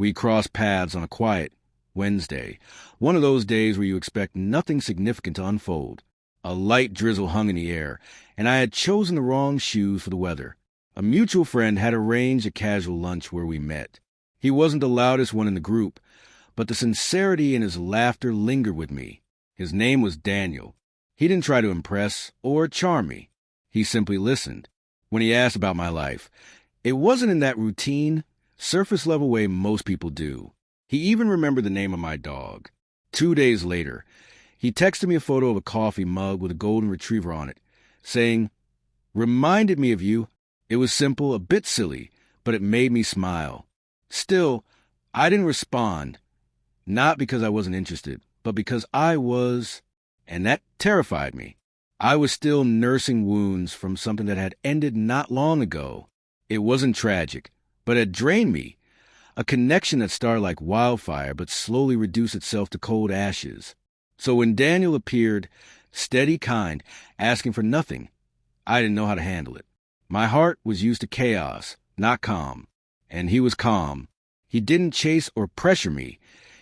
We crossed paths on a quiet Wednesday, one of those days where you expect nothing significant to unfold. A light drizzle hung in the air, and I had chosen the wrong shoes for the weather. A mutual friend had arranged a casual lunch where we met. He wasn't the loudest one in the group, but the sincerity in his laughter lingered with me. His name was Daniel. He didn't try to impress or charm me. He simply listened. When he asked about my life, it wasn't in that routine, surface-level way most people do. He even remembered the name of my dog. 2 days later, he texted me a photo of a coffee mug with a golden retriever on it, saying, "Reminded me of you." It was simple, a bit silly, but it made me smile. Still, I didn't respond, not because I wasn't interested, but because I was, and that terrified me. I was still nursing wounds from something that had ended not long ago. It wasn't tragic, but it drained me. A connection that started like wildfire but slowly reduced itself to cold ashes. So when Daniel appeared, steady, kind, asking for nothing, I didn't know how to handle it. My heart was used to chaos, not calm. And he was calm. He didn't chase or pressure me.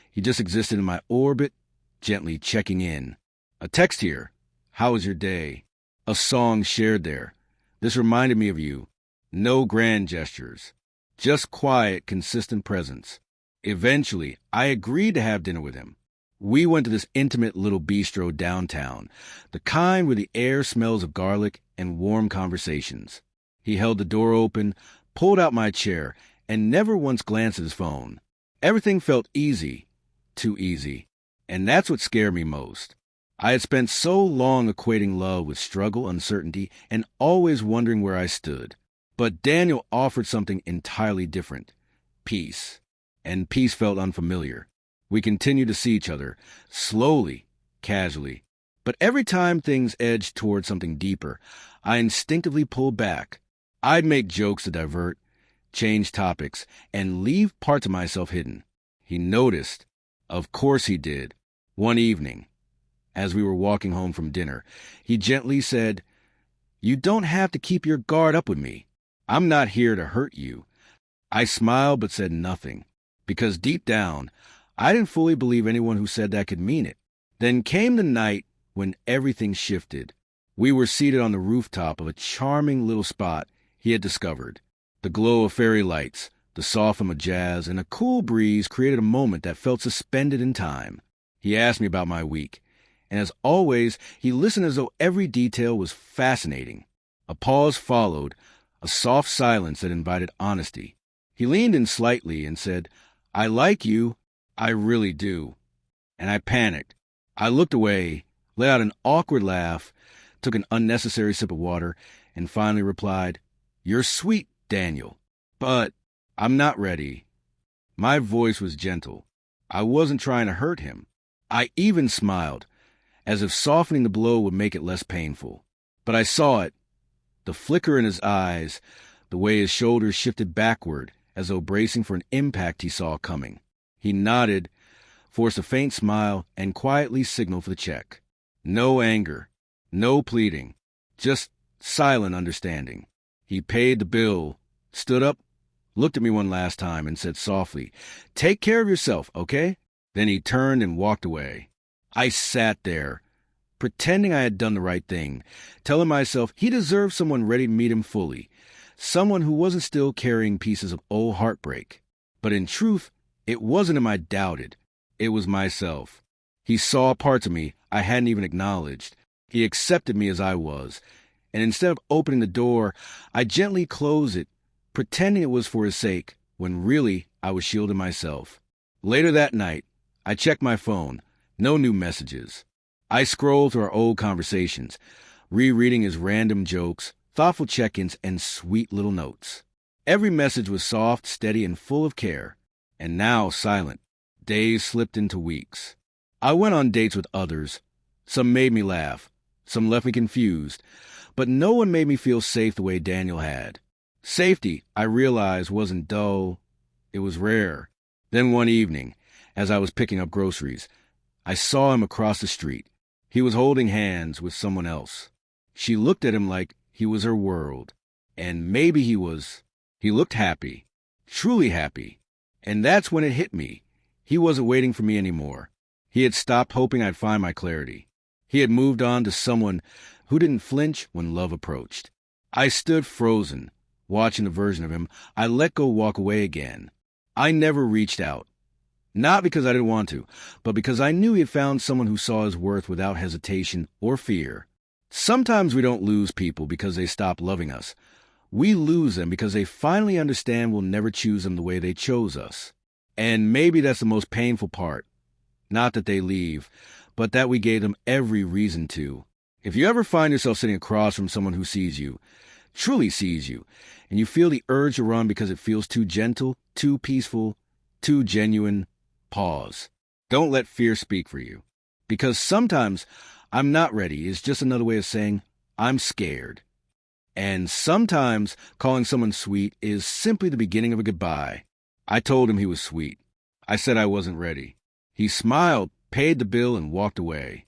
He just existed in my orbit, gently checking in. A text here. How was your day? A song shared there. This reminded me of you. No grand gestures. Just quiet, consistent presence. Eventually, I agreed to have dinner with him. We went to this intimate little bistro downtown, the kind where the air smells of garlic and warm conversations. He held the door open, pulled out my chair, and never once glanced at his phone. Everything felt easy, too easy, and that's what scared me most. I had spent so long equating love with struggle, uncertainty, and always wondering where I stood. But Daniel offered something entirely different. Peace. And peace felt unfamiliar. We continued to see each other, slowly, casually. But every time things edged toward something deeper, I instinctively pulled back. I'd make jokes to divert, change topics, and leave parts of myself hidden. He noticed. Of course he did. One evening, as we were walking home from dinner, he gently said, "You don't have to keep your guard up with me. I'm not here to hurt you." I smiled but said nothing, because deep down, I didn't fully believe anyone who said that could mean it. Then came the night when everything shifted. We were seated on the rooftop of a charming little spot he had discovered. The glow of fairy lights, the soft hum of jazz, and a cool breeze created a moment that felt suspended in time. He asked me about my week, and as always, he listened as though every detail was fascinating. A pause followed, a soft silence that invited honesty. He leaned in slightly and said, "I like you. I really do." And I panicked. I looked away, let out an awkward laugh, took an unnecessary sip of water, and finally replied, "You're sweet, Daniel, but I'm not ready." My voice was gentle. I wasn't trying to hurt him. I even smiled, as if softening the blow would make it less painful. But I saw it, the flicker in his eyes, the way his shoulders shifted backward, as though bracing for an impact he saw coming. He nodded, forced a faint smile, and quietly signaled for the check. No anger, no pleading, just silent understanding. He paid the bill, stood up, looked at me one last time, and said softly, "Take care of yourself, okay?" Then he turned and walked away. I sat there, pretending I had done the right thing, telling myself he deserved someone ready to meet him fully, someone who wasn't still carrying pieces of old heartbreak. But in truth, it wasn't him I doubted. It was myself. He saw parts of me I hadn't even acknowledged. He accepted me as I was, and instead of opening the door, I gently closed it, pretending it was for his sake, when really I was shielding myself. Later that night, I checked my phone. No new messages. I scrolled through our old conversations, rereading his random jokes, thoughtful check-ins, and sweet little notes. Every message was soft, steady, and full of care. And now silent. Days slipped into weeks. I went on dates with others. Some made me laugh. Some left me confused. But no one made me feel safe the way Daniel had. Safety, I realized, wasn't dull. It was rare. Then one evening, as I was picking up groceries, I saw him across the street. He was holding hands with someone else. She looked at him like he was her world. And maybe he was. He looked happy. Truly happy. And that's when it hit me. He wasn't waiting for me anymore. He had stopped hoping I'd find my clarity. He had moved on to someone who didn't flinch when love approached. I stood frozen, watching the version of him I let go walk away again. I never reached out. Not because I didn't want to, but because I knew he had found someone who saw his worth without hesitation or fear. Sometimes we don't lose people because they stop loving us. We lose them because they finally understand we'll never choose them the way they chose us. And maybe that's the most painful part. Not that they leave, but that we gave them every reason to. If you ever find yourself sitting across from someone who sees you, truly sees you, and you feel the urge to run because it feels too gentle, too peaceful, too genuine, pause. Don't let fear speak for you. Because sometimes I'm not ready is just another way of saying I'm scared. And sometimes calling someone sweet is simply the beginning of a goodbye. I told him he was sweet. I said I wasn't ready. He smiled, paid the bill, and walked away.